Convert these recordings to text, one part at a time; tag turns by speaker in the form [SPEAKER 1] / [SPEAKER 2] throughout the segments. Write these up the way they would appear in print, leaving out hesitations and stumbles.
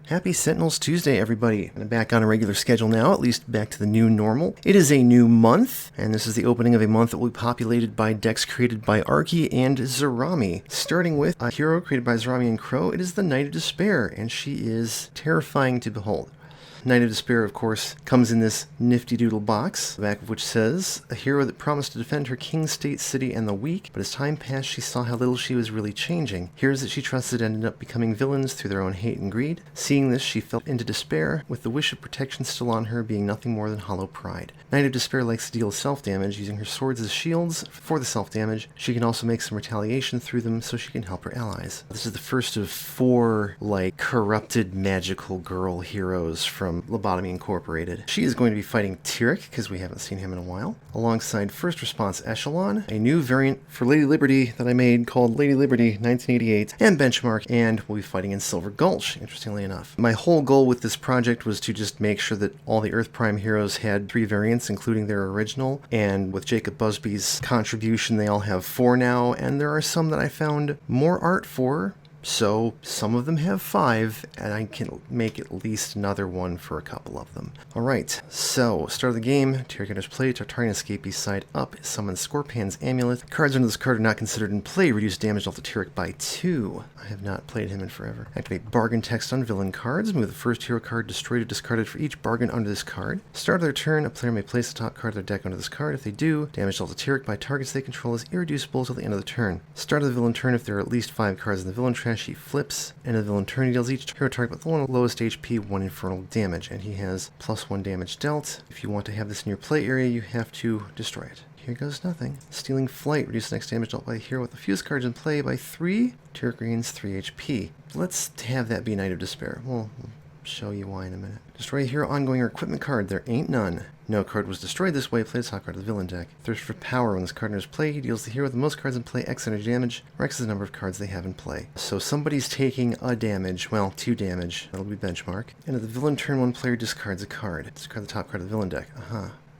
[SPEAKER 1] Happy Sentinels Tuesday, everybody. I'm back on a regular schedule now, at least back to the new normal. It is a new month, and this is the opening of a month that will be populated by decks created by Arky and Zarami. Starting with a hero created by Zarami and Crow, it is the Knight of Despair, and she is terrifying to behold. Knight of Despair, of course, comes in this nifty doodle box, the back of which says, a hero that promised to defend her king, state, city, and the weak, but as time passed she saw how little she was really changing. Heroes that she trusted ended up becoming villains through their own hate and greed. Seeing this, she fell into despair, with the wish of protection still on her being nothing more than hollow pride. Knight of Despair likes to deal self-damage, using her swords as shields for the self-damage. She can also make some retaliation through them so she can help her allies. This is the first of 4, corrupted magical girl heroes from Lobotomy Incorporated. She is going to be fighting Tyrek, because we haven't seen him in a while, alongside First Response Echelon, a new variant for Lady Liberty that I made called Lady Liberty 1988, and Benchmark, and we'll be fighting in Silver Gulch, interestingly enough. My whole goal with this project was to just make sure that all the Earth Prime heroes had 3 variants, including their original, and with Jacob Busby's contribution, they all have 4 now, and there are some that I found more art for. So some of them have 5, and I can make at least another one for a couple of them. Alright, so start of the game, Tyrek enters play, Tartarian Escapee side up, summon Scorpan's Amulet. Cards under this card are not considered in play, reduce damage dealt to Tyrek by 2. I have not played him in forever. Activate bargain text on villain cards, move the first hero card destroyed or discarded for each bargain under this card. Start of their turn, a player may place the top card of their deck under this card. If they do, damage dealt to Tyrek by targets they control is irreducible till the end of the turn. Start of the villain turn, if there are at least 5 cards in the villain trash, he flips. End of the villain turn, he deals each hero target with the one lowest HP 1 infernal damage, and he has +1 damage dealt. If you want to have this in your play area, you have to destroy it. Here goes nothing. Stealing Flight, reduce the next damage dealt by a hero with the fewest cards in play by 3. Tyrek gains 3 HP. Let's have that be Knight of Despair. We'll show you why in a minute. Destroy a hero ongoing or equipment card. There ain't none. No card was destroyed this way. Play the top card of the villain deck. Thirst for Power. When this card enters play, he deals the hero with the most cards in play X energy damage, or X is the number of cards they have in play. So somebody's taking a damage. Well, 2 damage. That'll be Benchmark. And at the villain turn, one player discards a card. Discard the top card of the villain deck.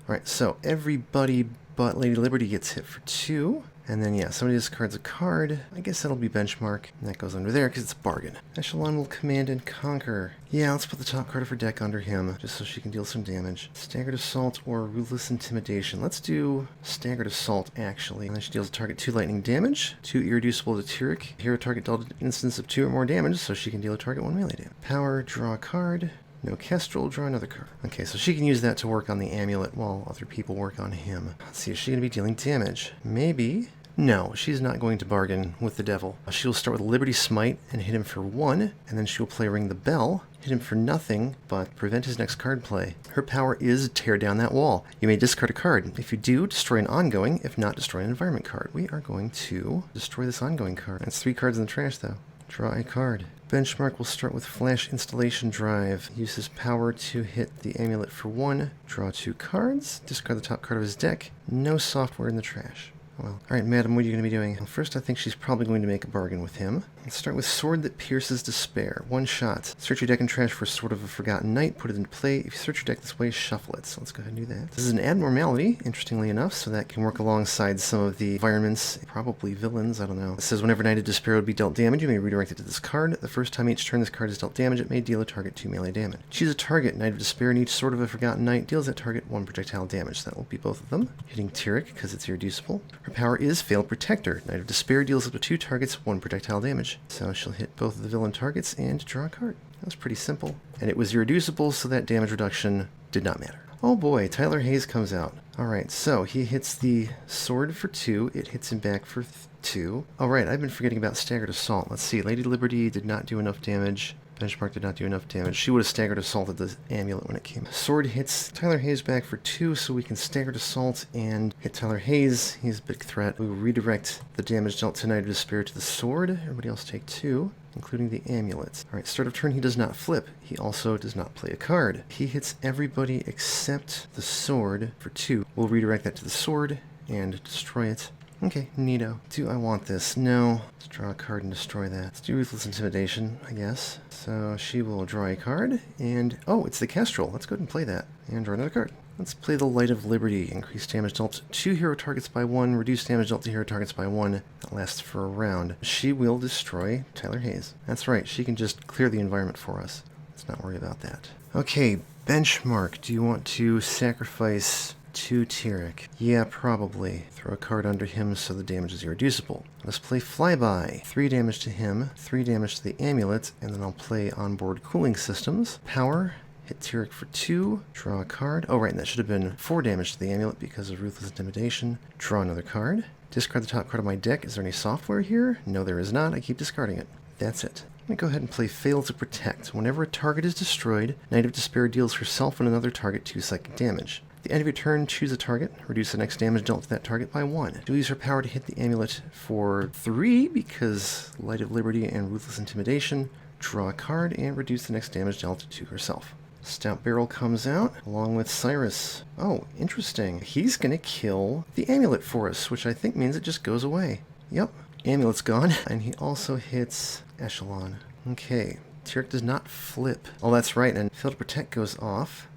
[SPEAKER 1] Alright, so everybody but Lady Liberty gets hit for 2. And then, yeah, somebody discards a card. I guess that'll be Benchmark. And that goes under there because it's bargain. Echelon will command and conquer. Yeah, let's put the top card of her deck under him, just so she can deal some damage. Staggered Assault or Ruthless Intimidation. Let's do Staggered Assault, actually. And then she deals a target 2 lightning damage, 2 irreducible to Tyrek. Hero target dealt an instance of 2 or more damage, so she can deal a target 1 melee damage. Power, draw a card. No Kestrel, draw another card. Okay, so she can use that to work on the amulet while other people work on him. Let's see, is she going to be dealing damage? Maybe. No, she's not going to bargain with the devil. She'll start with Liberty Smite and hit him for 1, and then she'll play Ring the Bell, hit him for nothing, but prevent his next card play. Her power is tear down that wall. You may discard a card. If you do, destroy an ongoing. If not, destroy an environment card. We are going to destroy this ongoing card. That's 3 cards in the trash, though. Draw a card. Benchmark will start with Flash Installation Drive. Use his power to hit the amulet for 1. Draw 2 cards. Discard the top card of his deck. No software in the trash. Well, alright, madam, what are you going to be doing? Well, first, I think she's probably going to make a bargain with him. Let's start with Sword that Pierces Despair. 1 shot. Search your deck and trash for Sword of a Forgotten Knight. Put it into play. If you search your deck this way, shuffle it. So let's go ahead and do that. This is an abnormality, interestingly enough, so that can work alongside some of the environments, probably villains, I don't know. It says whenever Knight of Despair would be dealt damage, you may redirect it to this card. The first time each turn this card is dealt damage, it may deal a target 2 melee damage. Choose a target. Knight of Despair, and each Sword of a Forgotten Knight deals that target 1 projectile damage. That will be both of them. Hitting Tyrek, because it's irreducible. Her power is Failed Protector. Knight of Despair deals up to 2 targets, 1 projectile damage. So she'll hit both of the villain targets and draw a card. That was pretty simple. And it was irreducible, so that damage reduction did not matter. Oh boy, Tyler Hayes comes out. Alright, so he hits the sword for 2. It hits him back for 2. Alright, I've been forgetting about Staggered Assault. Let's see, Lady Liberty did not do enough damage. Benchmark did not do enough damage. She would have Staggered Assaulted the amulet when it came. Sword hits Tyler Hayes back for 2, so we can Staggered Assault and hit Tyler Hayes. He's a big threat. We will redirect the damage dealt to Knight of Despair to the sword. Everybody else take 2, including the amulets. Alright, start of turn he does not flip. He also does not play a card. He hits everybody except the sword for 2. We'll redirect that to the sword and destroy it. Okay, neato. Do I want this? No. Let's draw a card and destroy that. Let's do Ruthless Intimidation, I guess. So she will draw a card, and... oh, it's the Kestrel. Let's go ahead and play that. And draw another card. Let's play the Light of Liberty. Increase damage dealt to hero targets by 1. Reduce damage dealt to hero targets by 1. That lasts for a round. She will destroy Tyler Hayes. That's right, she can just clear the environment for us. Let's not worry about that. Okay, benchmark. Do you want to sacrifice 2 Tyrek? Yeah, probably. Throw a card under him so the damage is irreducible. Let's play Flyby. 3 damage to him, 3 damage to the amulet, and then I'll play onboard cooling systems. Power. Hit Tyrek for 2, draw a card. Oh, right, and that should have been 4 damage to the amulet because of Ruthless Intimidation. Draw another card. Discard the top card of my deck. Is there any software here? No, there is not. I keep discarding it. That's it. I'm going to go ahead and play Fail to Protect. Whenever a target is destroyed, Knight of Despair deals herself and another target 2 psychic damage. At the end of your turn, choose a target. Reduce the next damage dealt to that target by 1. She'll use her power to hit the amulet for 3 because Light of Liberty and Ruthless Intimidation. Draw a card and reduce the next damage dealt to herself. Stout Barrel comes out, along with Cyrus. Oh, interesting. He's going to kill the amulet for us, which I think means it just goes away. Yep, amulet's gone. And he also hits Echelon. Okay, Tyrek does not flip. Oh, that's right, and Fail to Protect goes off.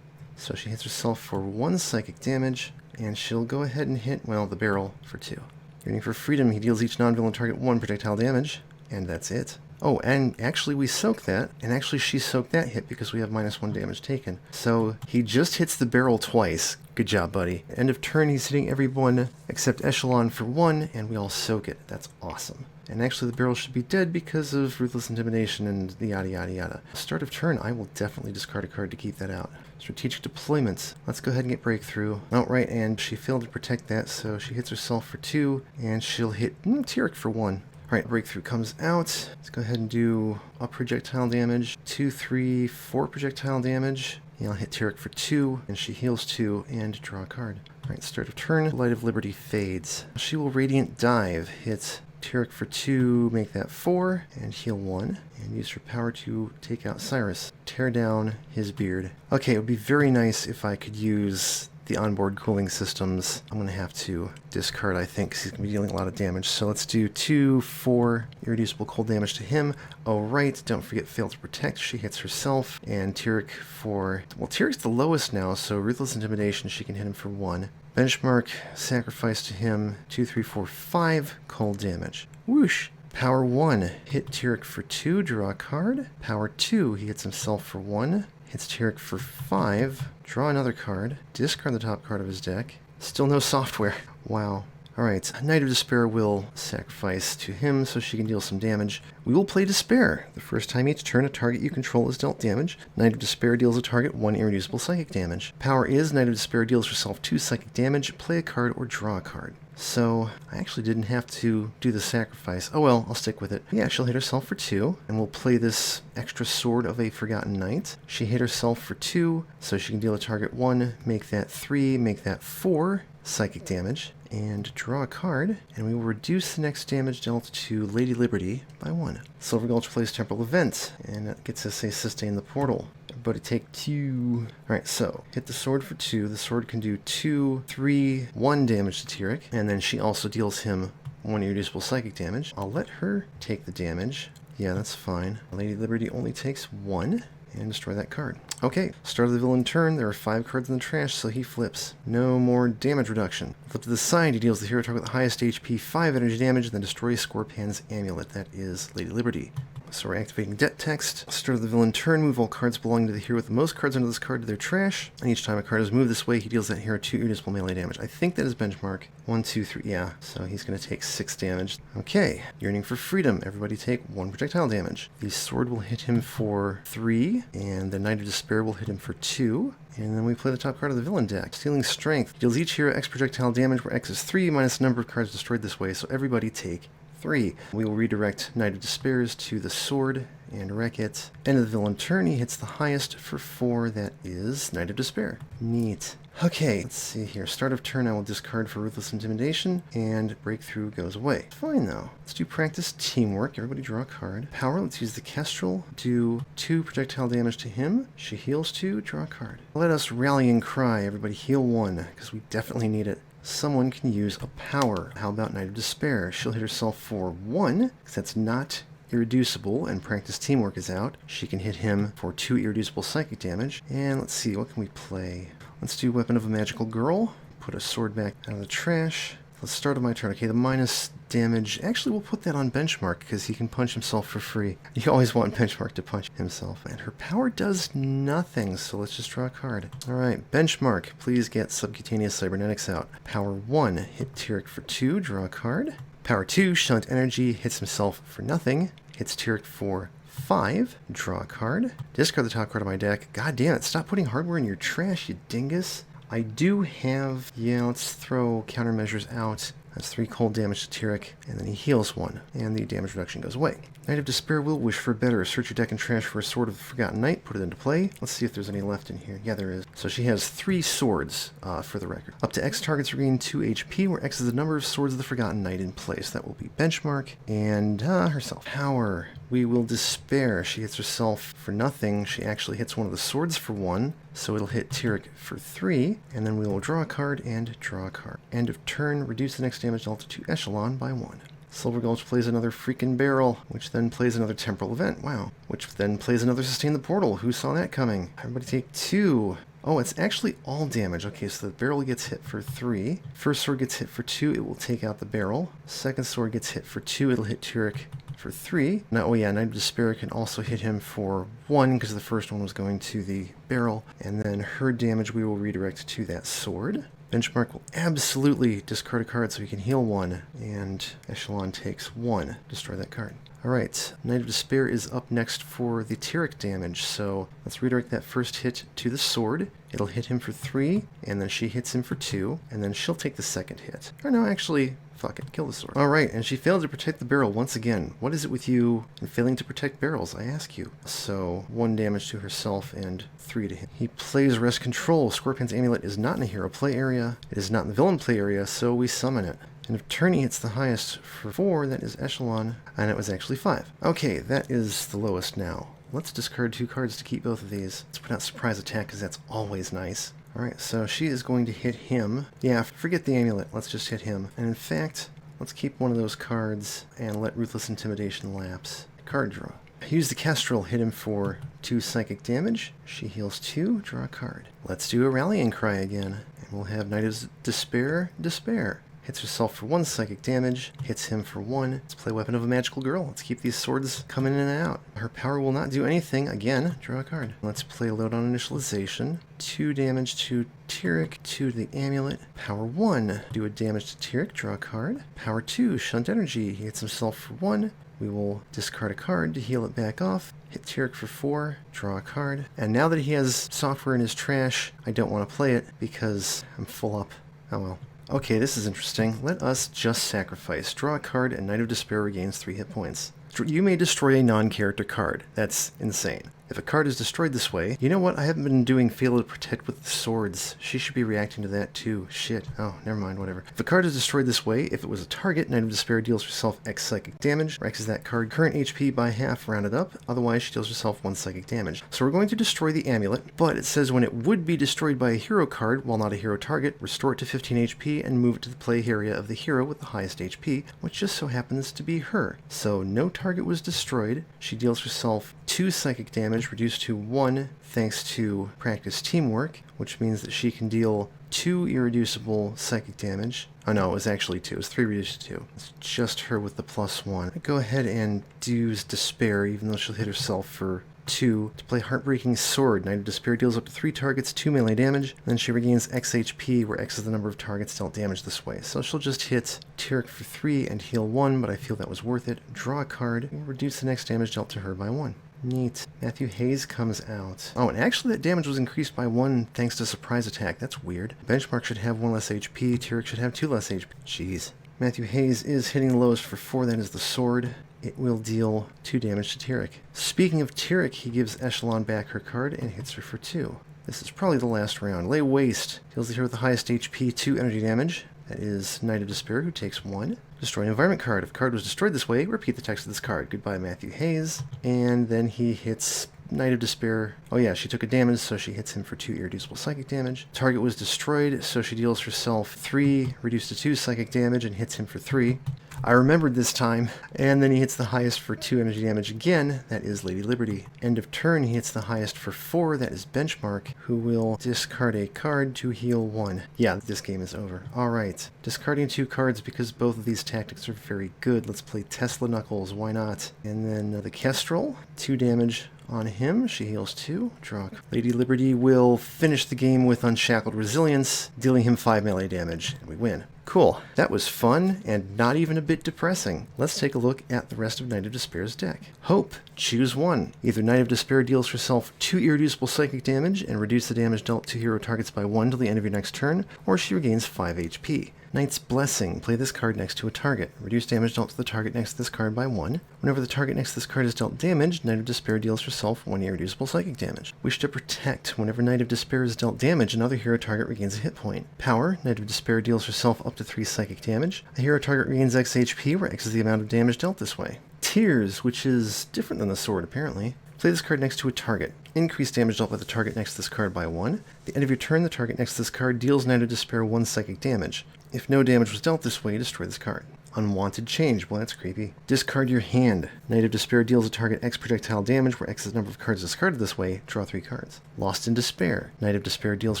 [SPEAKER 1] So she hits herself for 1 psychic damage, and she'll go ahead and hit, well, the barrel for 2. Yearning for Freedom, he deals each non-villain target 1 projectile damage, and that's it. Oh, and actually we soak that, and actually she soaked that hit because we have -1 damage taken. So he just hits the barrel twice. Good job, buddy. End of turn, he's hitting everyone except Echelon for 1, and we all soak it. That's awesome. And actually the barrel should be dead because of Ruthless Intimidation and the yada yada yada. Start of turn, I will definitely discard a card to keep that out. Strategic Deployments. Let's go ahead and get Breakthrough. Outright, and she failed to protect that, so she hits herself for 2, and she'll hit Tyrek for 1. Alright, Breakthrough comes out. Let's go ahead and do a projectile damage. 2, 3, 4 projectile damage. Yeah, I'll hit Tyrek for 2, and she heals 2, and draw a card. Alright, start of turn. Light of Liberty fades. She will Radiant Dive. Hit Tyrek for 2, make that 4, and heal 1. And use her power to take out Cyrus. Tear down his beard. Okay, it would be very nice if I could use the onboard cooling systems. I'm going to have to discard, I think, because he's going to be dealing a lot of damage. So let's do 2, 4 irreducible cold damage to him. Oh, right, don't forget Fail to Protect. She hits herself. And Tyrek for... Well, Tyrek's the lowest now, so Ruthless Intimidation, she can hit him for 1. Benchmark, sacrifice to him, 2, 3, 4, 5 cold damage. Whoosh! Power 1, hit Tyrek for 2, draw a card. Power 2, he hits himself for 1. Hits Tyrek for 5, draw another card, discard the top card of his deck. Still no software. Wow. Alright, Knight of Despair will sacrifice to him so she can deal some damage. We will play Despair. The first time each turn a target you control is dealt damage. Knight of Despair deals a target 1 irreducible psychic damage. Power is Knight of Despair deals herself 2 psychic damage, play a card or draw a card. So, I actually didn't have to do the sacrifice. Oh well, I'll stick with it. Yeah, she'll hit herself for 2, and we'll play this extra Sword of a Forgotten Knight. She hit herself for 2, so she can deal a target 1, make that 3, make that 4 psychic damage, and draw a card, and we will reduce the next damage dealt to Lady Liberty by 1. Silver Gulch plays Temporal Event, and that gets us a Sustain the Portal. Everybody take 2. Alright, so hit the sword for 2. The sword can do 2, 3, 1 damage to Tyrek, and then she also deals him 1 irreducible psychic damage. I'll let her take the damage. Yeah, that's fine. Lady Liberty only takes 1, and destroy that card. Okay, start of the villain turn. There are 5 cards in the trash, so he flips. No more damage reduction. Flip to the side, he deals the hero target with the highest HP 5 energy damage, and then destroys Scorpan's amulet. That is Lady Liberty. So we're activating Det Text. Start of the villain turn, move all cards belonging to the hero with the most cards under this card to their trash. And each time a card is moved this way, he deals that hero 2 irreducible melee damage. I think that is benchmark. 1, 2, 3, yeah. So he's going to take 6 damage. Okay, Yearning for Freedom. Everybody take 1 projectile damage. The sword will hit him for 3, and the Knight of Despair will hit him for 2. And then we play the top card of the villain deck. Stealing Strength. Deals each hero X projectile damage, where X is 3 minus the number of cards destroyed this way, so everybody take 3. We will redirect Knight of Despairs to the sword and wreck it. End of the villain turn, he hits the highest for 4, that is Knight of Despair. Neat. Okay, let's see here. Start of turn, I will discard for Ruthless Intimidation, and Breakthrough goes away. Fine, though. Let's do Practice Teamwork. Everybody draw a card. Power, let's use the Kestrel. Do 2 projectile damage to him. She heals 2, draw a card. Let us Rallying Cry. Everybody heal 1, because we definitely need it. Someone can use a power. How about Knight of Despair? She'll hit herself for 1, because that's not irreducible, and Practice Teamwork is out. She can hit him for 2 irreducible psychic damage. And let's see, what can we play? Let's do Weapon of a Magical Girl. Put a sword back out of the trash. Let's start on my turn. Okay, the minus damage. Actually, we'll put that on Benchmark because he can punch himself for free. You always want Benchmark to punch himself. And her power does nothing, so let's just draw a card. Alright, Benchmark, please get Subcutaneous Cybernetics out. Power 1, hit Tyrek for 2, draw a card. Power 2, Shunt Energy, hits himself for nothing, hits Tyrek for 5, draw a card. Discard the top card of my deck. God damn it, stop putting hardware in your trash, you dingus. I do have, yeah, let's throw countermeasures out. That's 3 cold damage to Tyrek, and then he heals 1, and the damage reduction goes away. Knight of Despair will wish for better. Search your deck and trash for a Sword of the Forgotten Knight, put it into play. Let's see if there's any left in here. Yeah, there is. So she has 3 swords, for the record. Up to X targets regain 2 HP, where X is the number of Swords of the Forgotten Knight in play. So that will be Benchmark, and herself. Power. We will Despair. She hits herself for nothing. She actually hits one of the swords for 1, so it'll hit Tyrek for 3, and then we will draw a card and draw a card. End of turn, reduce the next damage delta to Echelon by 1. Silver Gulch plays another freaking barrel, which then plays another temporal event. Wow. Which then plays another Sustain the Portal. Who saw that coming? Everybody take 2. Oh, it's actually all damage. Okay, so the barrel gets hit for 3. First sword gets hit for 2, it will take out the barrel. Second sword gets hit for 2, it'll hit Tyrek for 3. Now, oh yeah, Knight of Despair can also hit him for 1, because the first one was going to the barrel. And then her damage we will redirect to that sword. Benchmark will absolutely discard a card so he can heal 1, and Echelon takes 1. Destroy that card. Alright, Knight of Despair is up next for the Tyrek damage, so let's redirect that first hit to the sword. It'll hit him for 3, and then she hits him for 2, and then she'll take the second hit. Or no, actually, fuck it, kill the sword. Alright, and she failed to protect the barrel once again. What is it with you and failing to protect barrels, I ask you? So, 1 damage to herself and 3 to him. He plays Rest Control. Scorpion's Amulet is not in the hero play area. It is not in the villain play area, so we summon it. And if Tourney hits the highest for 4, that is Echelon, and it was actually 5. Okay, that is the lowest now. Let's discard 2 cards to keep both of these. Let's put out Surprise Attack, because that's always nice. Alright, so she is going to hit him. Yeah, forget the amulet, let's just hit him. And in fact, let's keep one of those cards and let Ruthless Intimidation lapse. Card draw. Use the Kestrel, hit him for 2 psychic damage. She heals 2, draw a card. Let's do a Rallying Cry again. And we'll have Knight of Despair, Despair. Hits herself for 1 psychic damage, hits him for 1. Let's play Weapon of a Magical Girl. Let's keep these swords coming in and out. Her power will not do anything. Again, draw a card. Let's play Lowdown Initialization. 2 damage to Tyrek, 2 to the Amulet. Power 1, do a damage to Tyrek, draw a card. Power 2, Shunt Energy. He hits himself for 1. We will discard a card to heal it back off. Hit Tyrek for 4, draw a card. And now that he has software in his trash, I don't want to play it because I'm full up. Oh well. Okay, this is interesting. Let us just sacrifice. Draw a card, and Knight of Despair regains 3 hit points. You may destroy a non-character card. That's insane. If a card is destroyed this way, you know what? I haven't been doing Fail to Protect with the swords. She should be reacting to that too. Shit. Oh, never mind, whatever. If a card is destroyed this way, if it was a target, Knight of Despair deals herself X psychic damage, or X is that card current HP by half rounded up, otherwise she deals herself 1 psychic damage. So we're going to destroy the amulet, but it says when it would be destroyed by a hero card, while not a hero target, restore it to 15 HP and move it to the play area of the hero with the highest HP, which just so happens to be her. So no target was destroyed. She deals herself 2 psychic damage, reduced to 1 thanks to practice teamwork, which means that she can deal 2 irreducible psychic damage. Oh no, it was actually 2. It was 3 reduced to 2. It's just her with the +1. I go ahead and use Despair, even though she'll hit herself for 2 to play Heartbreaking Sword. Knight of Despair deals up to 3 targets, 2 melee damage. Then she regains X HP, where X is the number of targets dealt damage this way. So she'll just hit Tyrek for 3 and heal 1, but I feel that was worth it. Draw a card, and reduce the next damage dealt to her by 1. Neat. Matthew Hayes comes out. Oh, and actually that damage was increased by 1 thanks to Surprise Attack. That's weird. Benchmark should have 1 less HP, Tyrek should have 2 less HP. Jeez. Matthew Hayes is hitting the lowest for 4, that is the sword. It will deal 2 damage to Tyrek. Speaking of Tyrek, he gives Echelon back her card and hits her for 2. This is probably the last round. Lay Waste. Deals the hero with the highest HP 2 energy damage. That is Knight of Despair, who takes 1. Destroy an environment card. If a card was destroyed this way, repeat the text of this card. Goodbye, Matthew Hayes. And then he hits Knight of Despair. Oh yeah, she took a damage, so she hits him for 2 irreducible psychic damage. Target was destroyed, so she deals herself 3, reduced to 2 psychic damage, and hits him for 3. I remembered this time, and then he hits the highest for 2 energy damage again, that is Lady Liberty. End of turn, he hits the highest for 4, that is Benchmark, who will discard a card to heal 1. Yeah, this game is over. Alright, discarding 2 cards because both of these tactics are very good. Let's play Tesla Knuckles, why not? And then the Kestrel, 2 damage on him. She heals 2. Draw. Lady Liberty will finish the game with Unshackled Resilience, dealing him 5 melee damage, and we win. Cool. That was fun and not even a bit depressing. Let's take a look at the rest of Knight of Despair's deck. Hope. Choose one. Either Knight of Despair deals herself 2 irreducible psychic damage and reduce the damage dealt to hero targets by 1 till the end of your next turn, or she regains 5 HP. Knight's Blessing. Play this card next to a target. Reduce damage dealt to the target next to this card by 1. Whenever the target next to this card is dealt damage, Knight of Despair deals herself 1 irreducible psychic damage. Wish to Protect. Whenever Knight of Despair is dealt damage, another hero target regains a hit point. Power. Knight of Despair deals herself up to 3 psychic damage. A hero target regains X HP, where X is the amount of damage dealt this way. Tears, which is different than the sword apparently. Play this card next to a target. Increase damage dealt by the target next to this card by 1. At the end of your turn, the target next to this card deals Knight of Despair 1 psychic damage. If no damage was dealt this way, destroy this card. Unwanted Change. Well, that's creepy. Discard your hand. Knight of Despair deals a target X projectile damage, where X is the number of cards discarded this way. Draw 3 cards. Lost in Despair. Knight of Despair deals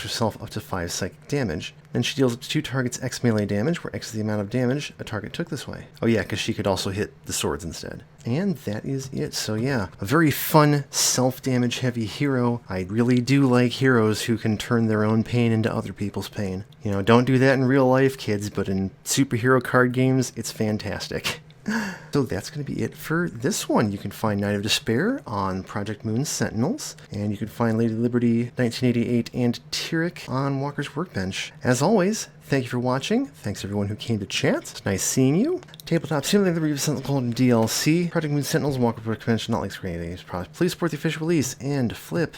[SPEAKER 1] herself up to 5 psychic damage. Then she deals up to 2 targets X melee damage, where X is the amount of damage a target took this way. Oh yeah, because she could also hit the swords instead. And that is it. So yeah, a very fun, self-damage heavy hero. I really do like heroes who can turn their own pain into other people's pain. You know, don't do that in real life, kids, but in superhero card games, it's fantastic. So that's going to be it for this one. You can find Knight of Despair on Project Moon's Sentinels, and you can find Lady Liberty 1988 and Tyrek on Walker's Workbench. As always, thank you for watching. Thanks everyone who came to chat. It's nice seeing you. Tabletop Simulator, the Reeve Sentinel Golden DLC, Project Moon Sentinels, Walker's Workbench, not like Screen Games products. Please support the official release and flip.